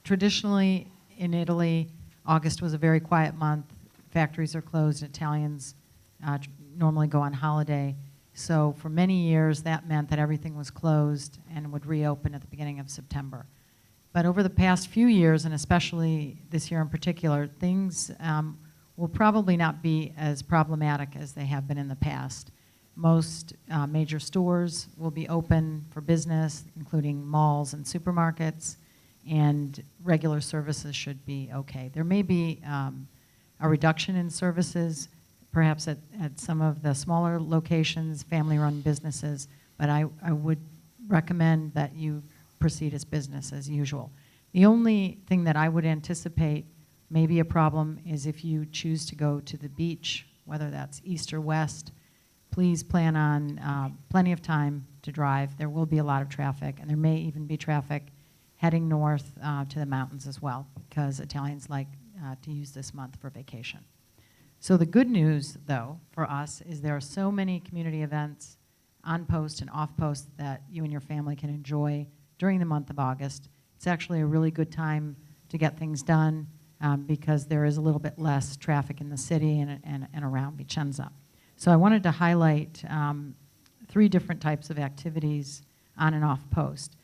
Traditionally, in Italy, August was a very quiet month. Factories are closed. Italians normally go on holiday. So for many years, that meant that everything was closed and would reopen at the beginning of September. But over the past few years, and especially this year in particular, things will probably not be as problematic as they have been in the past. Most major stores will be open for business, including malls and supermarkets, and regular services should be okay. There may be a reduction in services, perhaps at some of the smaller locations, family-run businesses, but I would recommend that you proceed as business as usual. The only thing that I would anticipate may be a problem is if you choose to go to the beach, whether that's east or west. Please plan on plenty of time to drive. There will be a lot of traffic, and there may even be traffic heading north to the mountains as well, because Italians like to use this month for vacation. So the good news, though, for us is there are so many community events on post and off post that you and your family can enjoy during the month of August. It's actually a really good time to get things done because there is a little bit less traffic in the city and around Vicenza. So I wanted to highlight 3 different types of activities on and off post.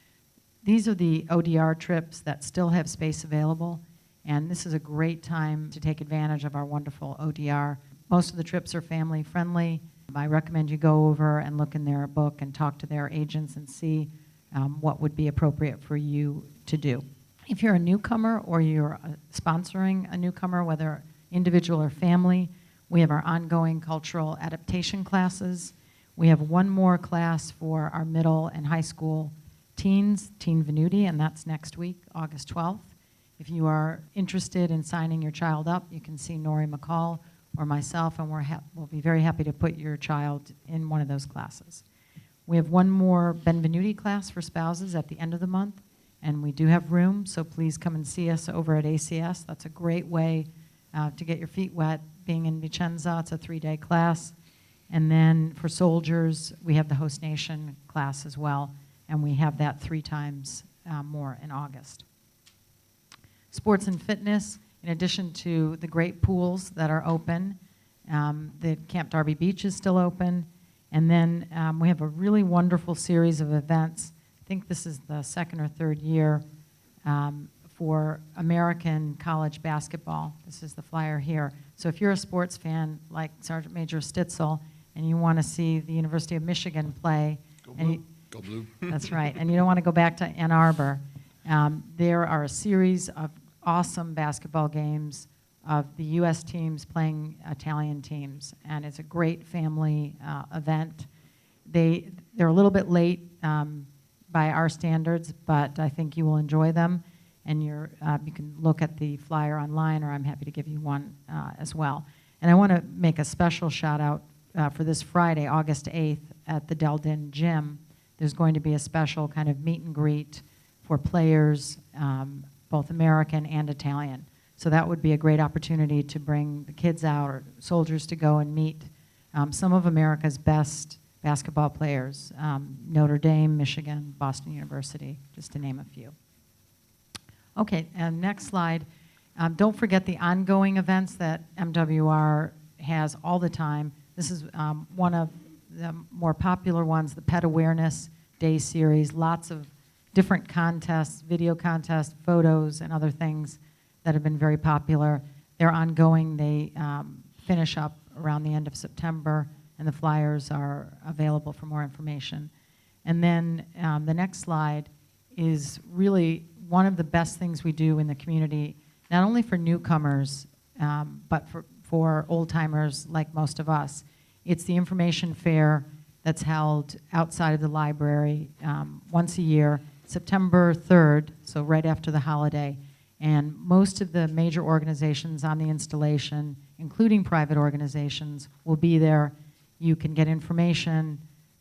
These are the ODR trips that still have space available, and this is a great time to take advantage of our wonderful ODR. Most of the trips are family friendly. I recommend you go over and look in their book and talk to their agents and see what would be appropriate for you to do. If you're a newcomer or you're sponsoring a newcomer, whether individual or family, we have our ongoing cultural adaptation classes. We have one more class for our middle and high school teens, Teen Venuti, and that's next week, August 12th. If you are interested in signing your child up, you can see Nori McCall or myself, and we'll be very happy to put your child in one of those classes. We have one more Benvenuti class for spouses at the end of the month, and we do have room, so please come and see us over at ACS. That's a great way to get your feet wet being in Vicenza. It's a 3-day class. And then for soldiers, we have the Host Nation class as well, and we have that 3 times more in August. Sports and fitness, in addition to the great pools that are open, the Camp Darby Beach is still open, and then we have a really wonderful series of events. I think this is the 2nd or 3rd year for American college basketball. This is the flyer here. So if you're a sports fan like Sergeant Major Stitzel and you want to see the University of Michigan play, Go blue. Go blue. That's right, and you don't want to go back to Ann Arbor, there are a series of awesome basketball games of the U.S. teams playing Italian teams, and it's a great family event. They're a little bit late by our standards, but I think you will enjoy them, and you can look at the flyer online, or I'm happy to give you one as well. And I want to make a special shout out for this Friday, August 8th, at the Deldin Gym. There's going to be a special kind of meet and greet for players, both American and Italian. So that would be a great opportunity to bring the kids out or soldiers to go and meet some of America's best basketball players, Notre Dame, Michigan, Boston University, just to name a few. Okay, and next slide. Don't forget the ongoing events that MWR has all the time. This is one of the more popular ones, the Pet Awareness Day series, lots of different contests, video contests, photos, and other things that have been very popular. They're ongoing. They finish up around the end of September, and the flyers are available for more information. And then the next slide is really one of the best things we do in the community, not only for newcomers, but for old-timers like most of us. It's the information fair that's held outside of the library once a year, September 3rd, so right after the holiday. And most of the major organizations on the installation, including private organizations, will be there. You can get information,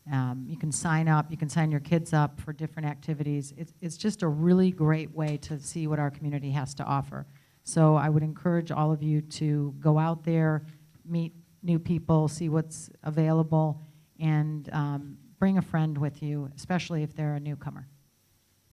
you can sign up, you can sign your kids up for different activities. It's just a really great way to see what our community has to offer. So I would encourage all of you to go out there, meet new people, see what's available, and bring a friend with you, especially if they're a newcomer.